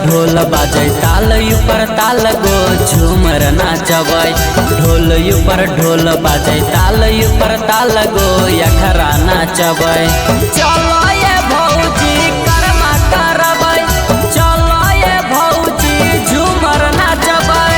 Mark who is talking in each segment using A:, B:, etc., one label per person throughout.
A: ढोल बाजे ताल ऊपर ताल गो झूमर नाचबै। ढोल ऊपर ढोल बाजे ताल ऊपर ताल गो अखरा नाचबै। चलो ये भौजी कर्मा करबै, चलो ये भौजी झूमर नाचबै।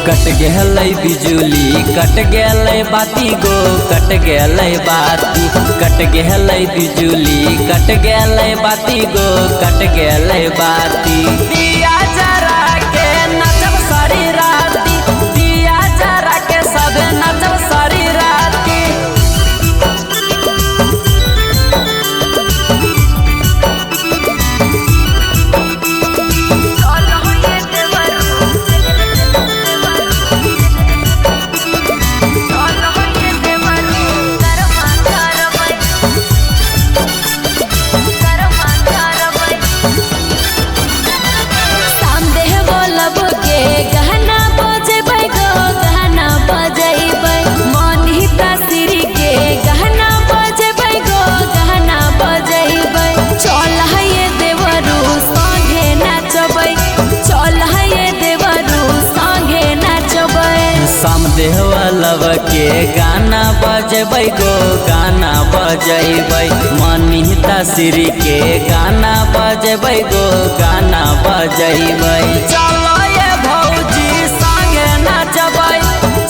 A: कट गेलै बिजुली कट गेलै बाती गो, कट गेलै बाती, कट गेलै बिजुली कट गेलै बाती गो, कट गेलै बाती। दिया जरा के नचब सारी राती, दिया जरा के सब नचब सारी राती। देहवलव के गाना बजबै गो, गाना बजबै। मनीता श्री के गाना बजबै गो, गाना बजबै। चलो ये भौजी संगे नचबै,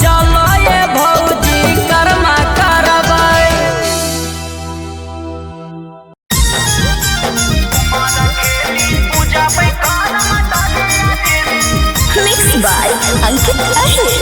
A: चलो ये भौजी कर्मा करबै।
B: Mixed by Ankit Ahir।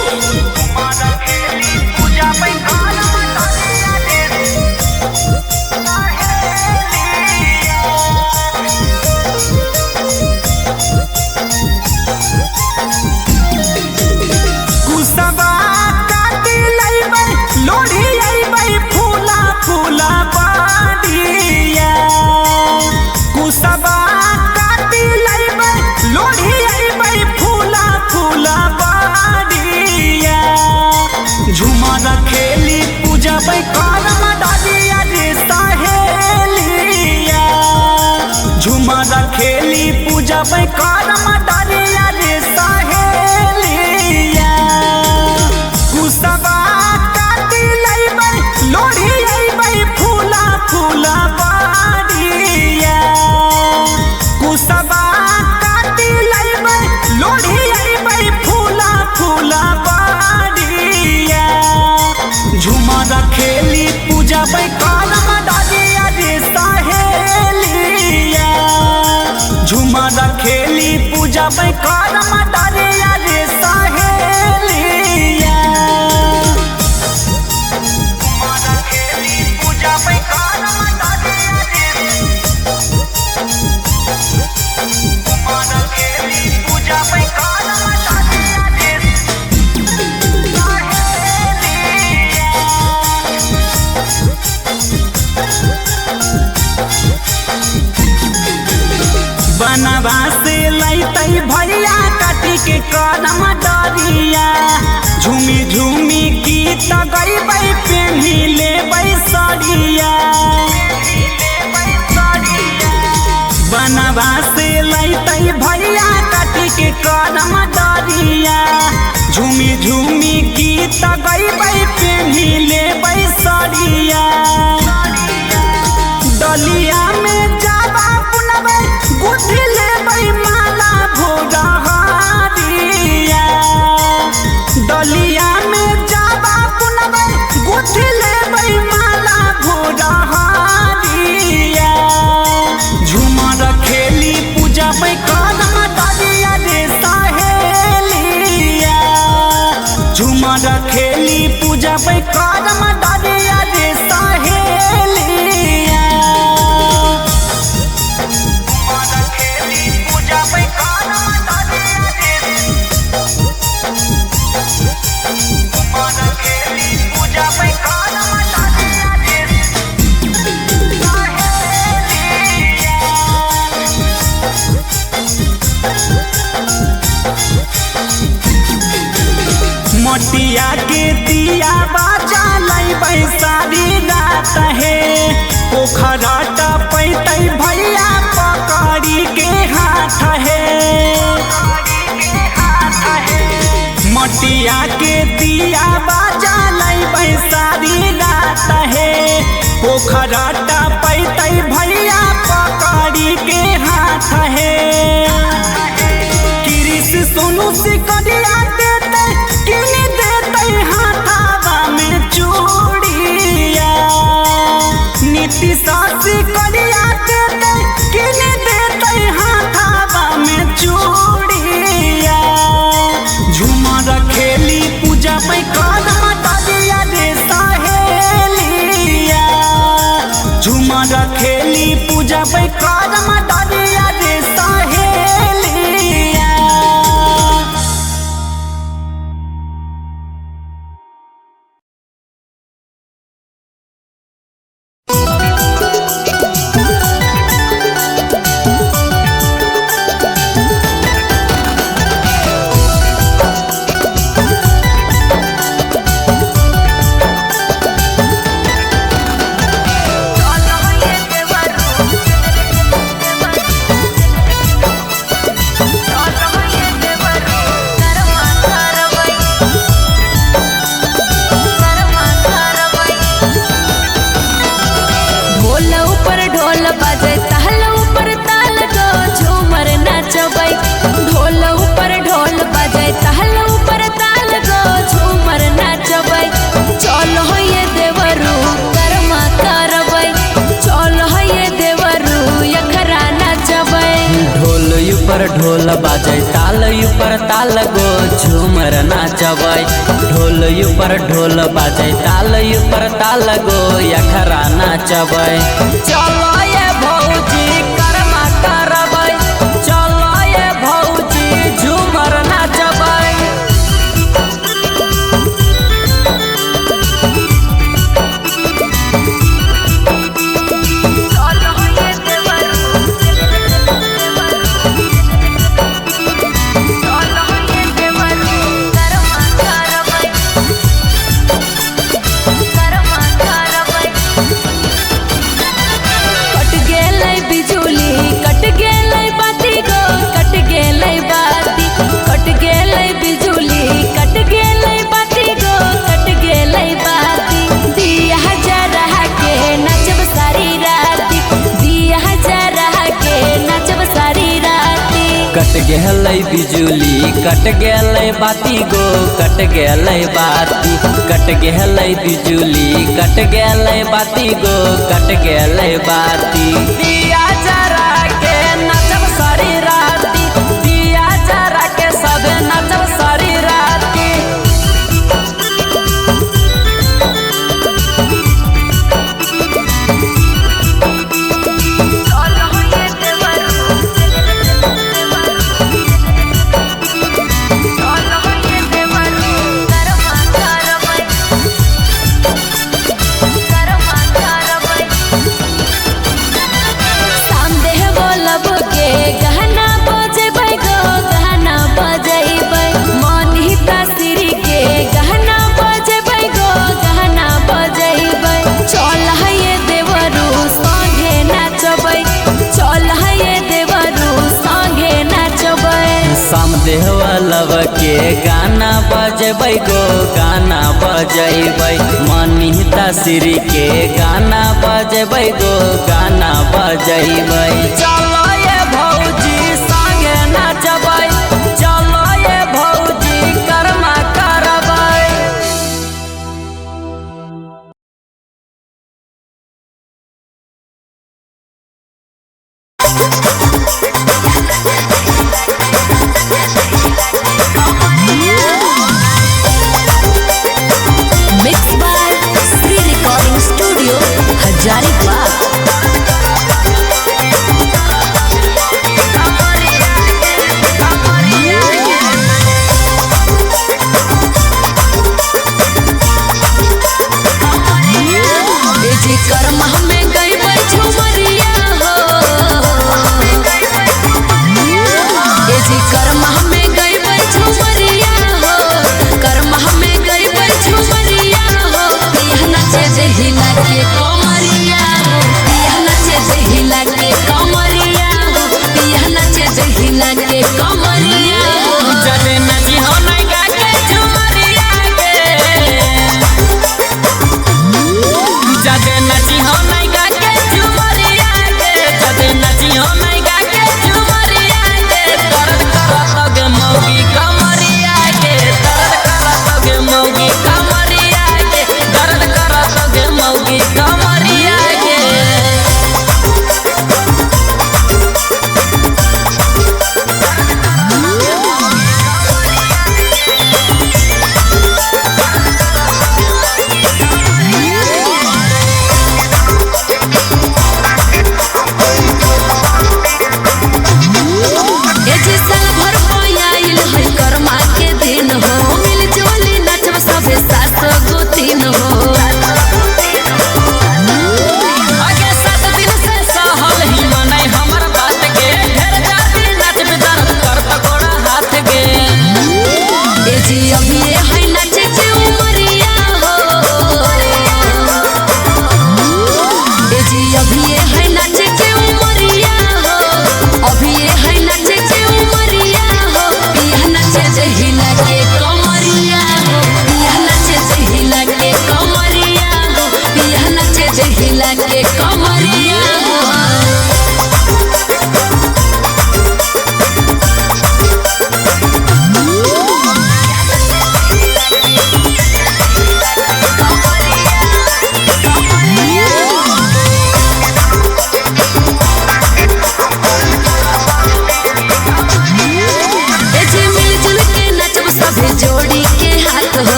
C: खेली पूजा पे करम डालिया रे सहेलिया। कुसबा काटी लइबै लोढ़ी अइबै फूला फूला बाड़िया। कुसबा काटी लइबै लोढ़ी अइबै फूला फूला बाड़िया। झुमर खेली पूजा पे करम डालिया रे सहेलिया। झुमर खेली पूजा पे करम डालिया रे सहेलिया। झुमर खेली पूजा पे करम डालिया रे, झुमर खेली पूजा पे करम डालिया रे सहेलिया। बनवा से लैतै भैया काटी के करम डरिया। झूमी झूमी गीत गैबै पेन्ही लेबै सड़िया। बनवा से लैतै भैया काटी के करम डरिया। झूमी झूमी गीत गैबै पेन्ही लेबै सड़िया। डलिया में जाबा पुनबै गुथी लेबै माला भोरहरिया। डलिया में जाबा पुनबै गुथी लेबै माला भोरहरिया। झुमर खेली पूजा पे करम डालिया रे सहेलिया। झूमर खेली पूजा करम डरिया रे सहेलिया झूमर खेली पूजा करम डरिया रे झूमर खेली पूजा करम डरिया रे मोटिया के दिया बाजा लाई बैसारी रात है पोखरा टपैते भैया पकड़ी के हाथ है मोटिया के दिया बाजा लाई बैसारी रात है पोखरा टपैते भैया पकड़ी के हाथ है कृष सोनू सिकरिया देते किन देते हाथावा में चूड़िया नीति सासी करिया देते किन देते हाथावा में चूड़िया झूमर खेली पूजा करम डरिया रे सहेलिया झूमर खेली पूजा करम डरिया रे सहेलिया।
A: ढोल बाजे ताल ऊपर ताल गो झूमर नाचबै ढोल ऊपर ढोल बाजे ताल ऊपर ताल गो यखरा नाचबै चलो ये भौजी कर्मा करबै चलो ये भौजी झूमर नाचबै कट गेलै बिजुली कट गेलै बाती गो कट गेलै बाती कट गेलै बिजुली कट गेलै बाती गो कट गेलै बाती दिया जरा के नचब सारी राती दिया जरा के सब नचब सारी राती देहवलव के गाना बजबै गो गाना बजबै मनीता श्री के गाना बजबै गो गाना बजबै चलो ये भौजी संगे नाचबै चलो ये भौजी कर्मा करबै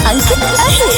B: अंकित अहिर।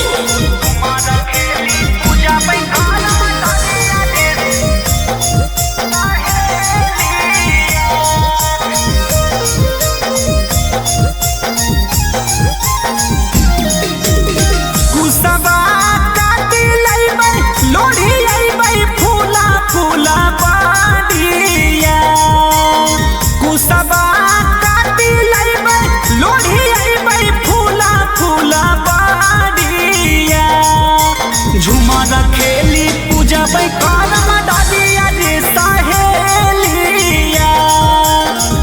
C: झुमर खेली पूजा करम डालिया रे सहेलिया।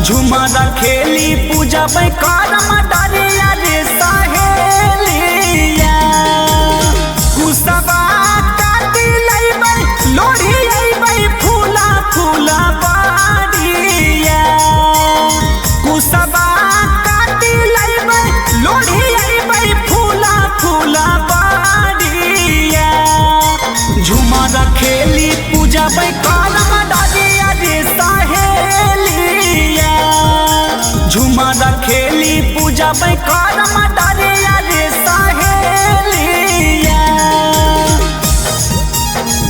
C: झुमर खेली पूजा करम डालिया रे सहेलिया। कुसबा काटी लैबै लोढ़ी अइबै फूला फूला बाड़िया। कुसबा काटी लैबै लोढ़ी अइबै फूला फूला बाड़िया। झुमर खेली पूजा करम डालिया रे सहेलिया। झुमर खेली पूजा करम डालिया रे सहेलिया।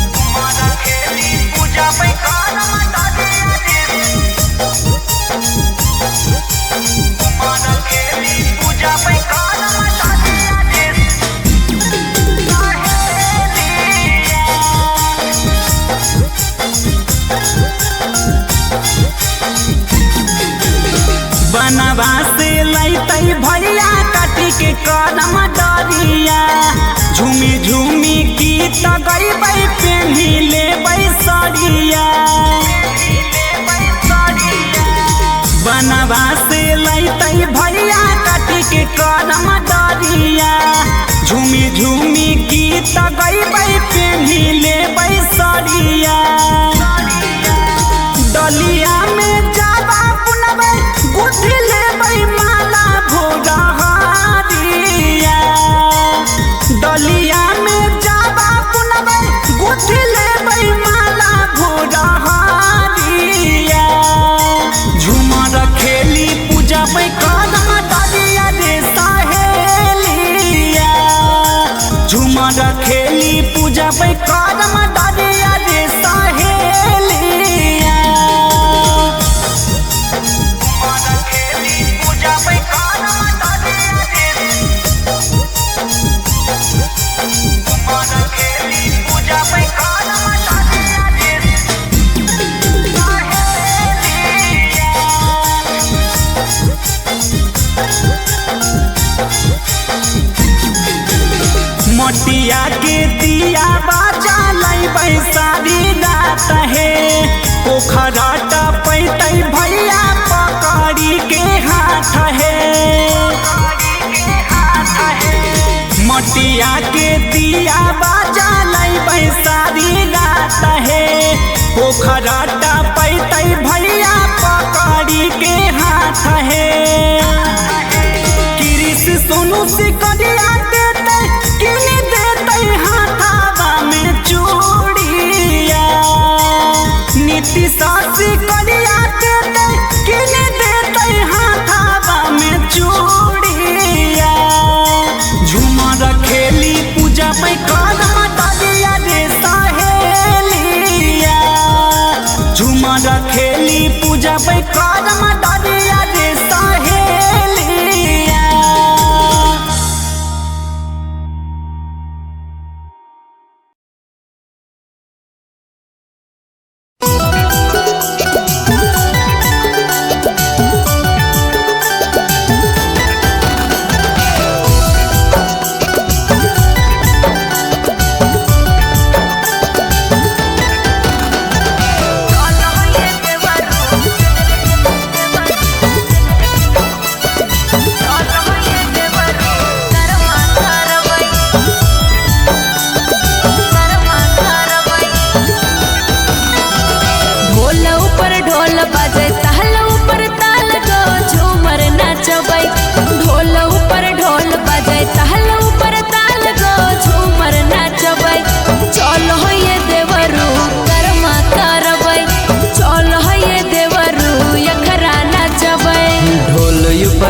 C: झुमर खेली पूजा करम डालिया रे। झुमर खेली पूजा करम डालिया रे बनवा से लैतै भैया काटी के कदम डरिया। झूमी झूमी गीत गैबै पेन्ही लेबै सड़िया। बनवा से लैतै भैया काटी के कदम डरिया। झूमी झूमी गीत गैबै पेन्ही लेबै सड़िया। डलिया में जाबा पुनबै गुथी लेबै माला भोरहरिया। डलिया में जाबा पुनबै गुथी लेबै माला भोरहरिया। झुमर खेली पूजा करम डालिया रे सहेलिया। झुमर खेली पूजा करम डालिया रे सहेलिया। मटिया के दिया बाजा लैबै सारी रात हे। पोखरा टपैतै भैया पकड़ी के हाथ हे। मटिया के दिया बाजा लैबै सारी रात हे। पोखरा टपैतै भैया पकड़ी के हाथ हे। कृष सोनू सिकरिया देतै किनी देतै हाथावा में चूड़िया। नीति सासी करिया देतै किनी देतै हाथावा में चूड़िया। झुमर खेली पूजा करम डालिया रे सहेलिया। झुमर खेली पूजा करम डालिया रे सहेलिया।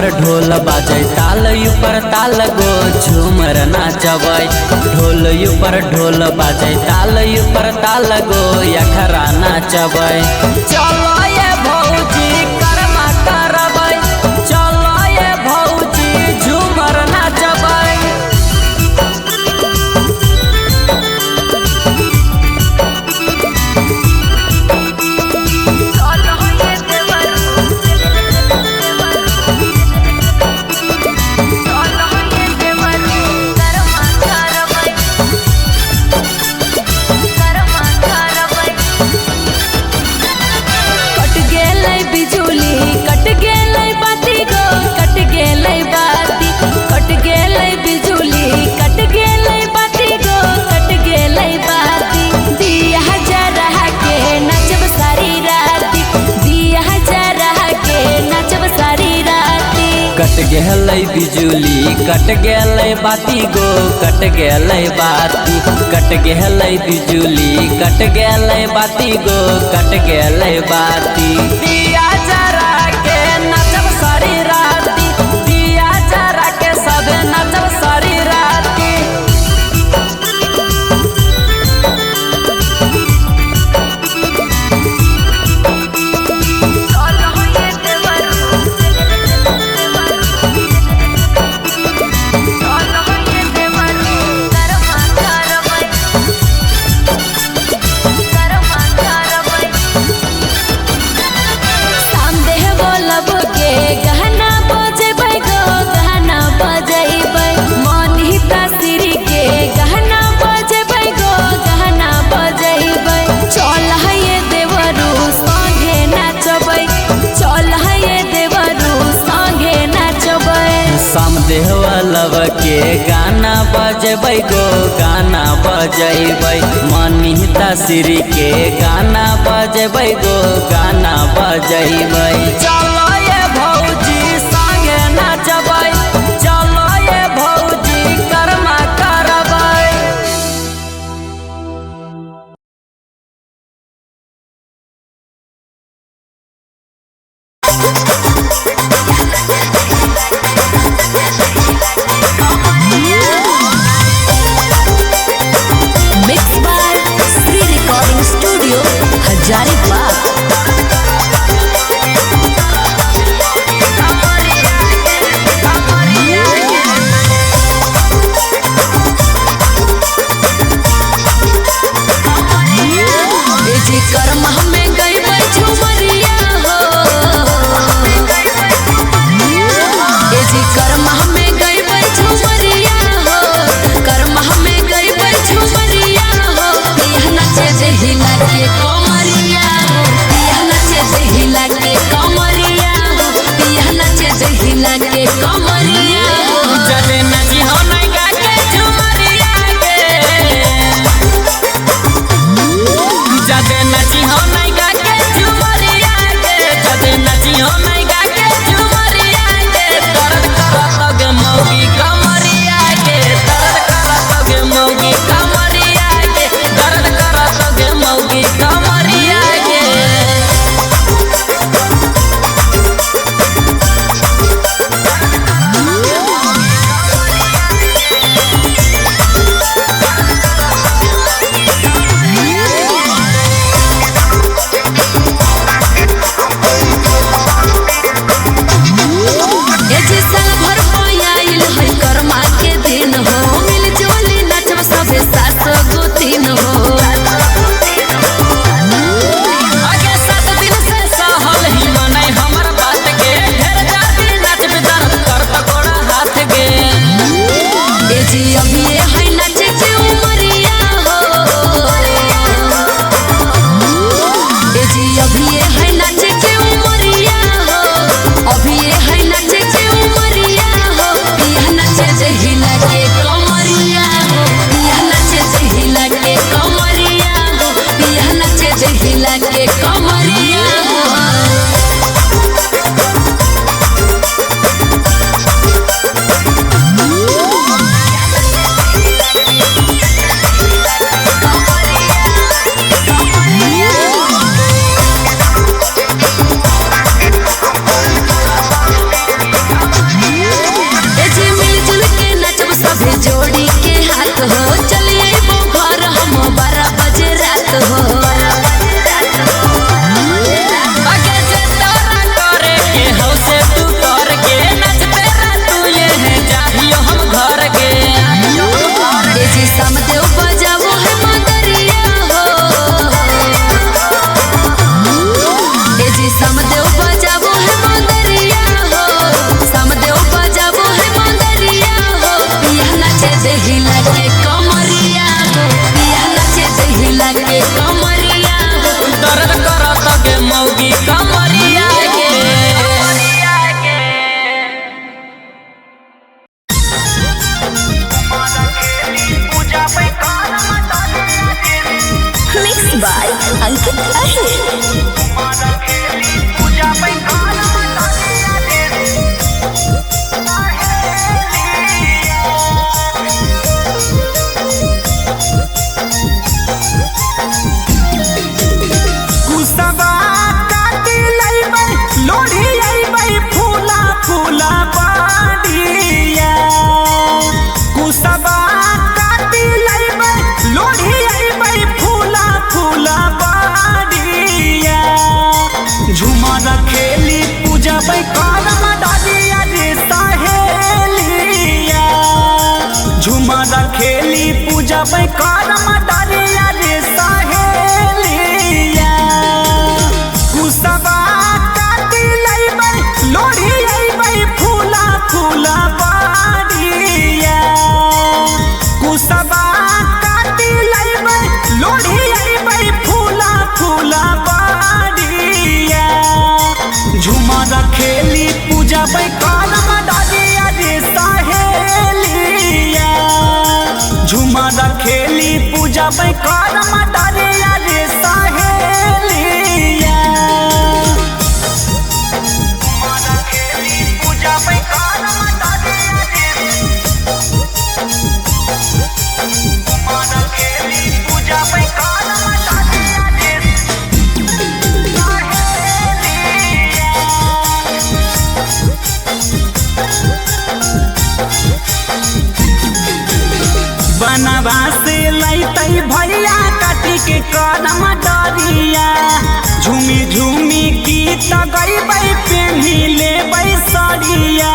A: ऊपर ढोल बाजे ताल ऊपर ताल गो झूमर नाचबै। ढोल ऊपर ढोल बाजे ताल ऊपर ताल गो अखरा नाचबै। चलो ये भौजी कर्मा करबै, चलो ये भौजी झूमर नाचबै। कट गेलै बिजुली कट गेलै बाती गो कट गेलै बाती। कट गेलै बिजुली कट गेलै बाती गो कट गेलै बाती। दिया जरा के नचब सारी राती, दिया जरा के सबे नचब सारी राती। देहवलव के गाना बजबै गो गाना बजबै। मनीता श्री के गाना बजबै गो गाना बजबै। चलो ये भौजी संगे नाचबै, चलो ये भौजी कर्मा करबै।
B: Studio Hajari Park।
C: खेली पूजा करम डरिया रे सहेलिया झूमर खेली पूजा करम डरिया रे सहेलिया कुसबा काटी लैबै लोढ़ी अइबै फूला फूला बाड़िया कुसबा काटी लैबै लोढ़ी अइबै फूला फूला बाड़िया झूमर खेली पूजा करम डरिया रे सहेलिया झूमर खेली पूजा करम डरिया रे सहेलिया झूमर खेली पूजा करम डरिया रे झूमर खेली पूजा करम डरिया रे बनवा से लैतै भैया काटी के कदम डरिया झूमी झूमी गीत गैबै पेन्ही लेबै सरिया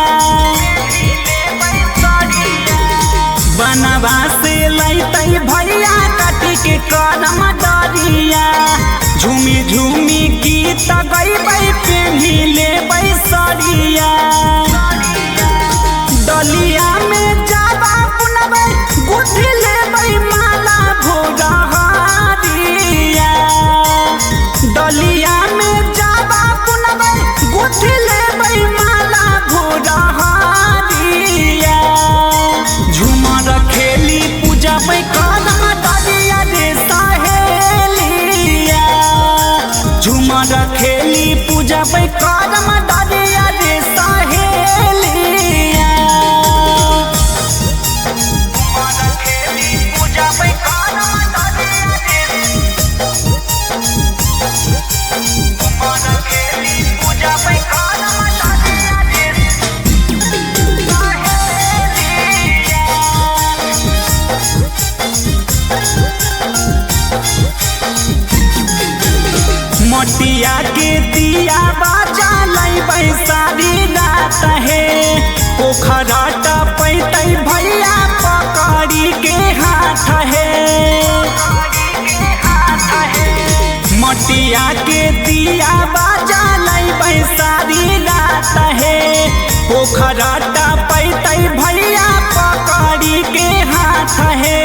C: बनवा से लैतै भैया काटी के कदम डरिया झूमी झूमी गीत गैबै पेन्ही लेबै सरिया डलिया में जाबा बुनबै गुथी लेबै माला भोरहारिया डलिया में जाबा बुनबै गुथी लेबै माला भोरहारिया झूमर खेली पूजा करम डरिया रे सहेलिया झूमर खेली पूजा करम डरिया रे सहेलिया मटिया के दिया बाजा लैबै सारी रात हे पोखरा टपैतै भैया पकड़ी के हाथ हे मटिया के दिया बाजा लैबै सारी रात हे पोखरा टपैतै भैया पकड़ी के हाथ हे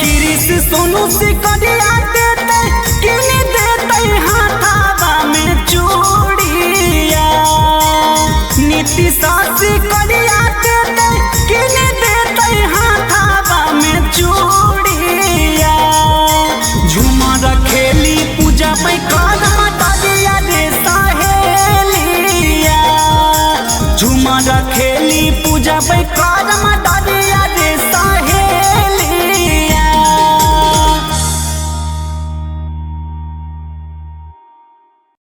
C: कृष सोनू सिकरिया देतै किन देतै हाथावा में चूड़िया नीति सासी करिया देतै किन देतै हाथावा में चूड़िया झूमर खेली पूजा करम डरिया रे सहेलिया झूमर खेली पूजा करम डरिया